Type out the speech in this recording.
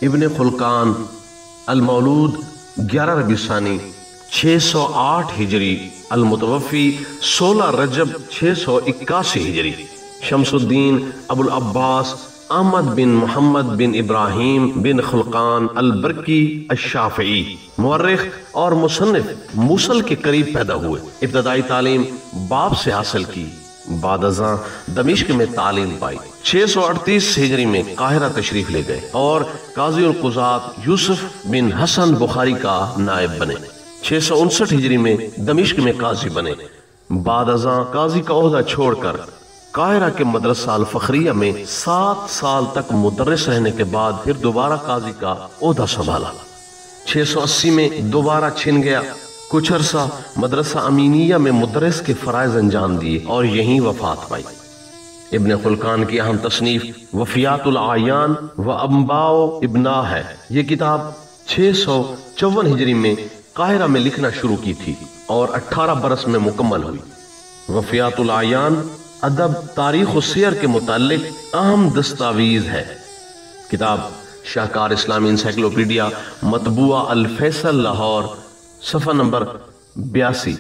ابن خلقان المولود 11 ربیع ثانی 608 ہجری، المتوفی 16 رجب 681 ہجری، شمس الدین ابو العباس احمد بن محمد بن ابراہیم بن خلقان البرکی الشافعی، مورخ اور مصنف، موصل کے قریب پیدا ہوئے۔ ابتدائی تعلیم باپ سے حاصل کی، بعد ازاں دمشق میں تعلیم پائی۔ 638 ہجری میں قاہرہ تشریف لے گئے اور قاضی القضات یوسف بن حسن بخاری کا نائب بنے۔ 659 ہجری میں دمشق میں قاضی بنے۔ بعد ازاں قاضی کا عہدہ چھوڑ کر قاہرہ کے مدرسہ الفخریہ میں 7 سال تک مدرس رہنے کے بعد پھر دوبارہ قاضی کا عہدہ سنبھالا۔ 680 میں دوبارہ چھن گیا۔ کچھ عرصہ مدرسہ امینیہ میں مدرس کے فرائض انجام دیے اور یہیں وفات پائی۔ ابن خلقان کی اہم تصنیف وفیات العیان و انباء ابناء ہے۔ یہ کتاب 654 ہجری میں قاہرہ میں لکھنا شروع کی تھی اور 18 برس میں مکمل ہوئی۔ وفیات العیان ادب، تاریخ و سیر کے متعلق اہم دستاویز ہے۔ کتاب شاہکار اسلامی انسائیکلوپیڈیا، مطبوعہ الفیصل لاہور، صفحہ نمبر 82۔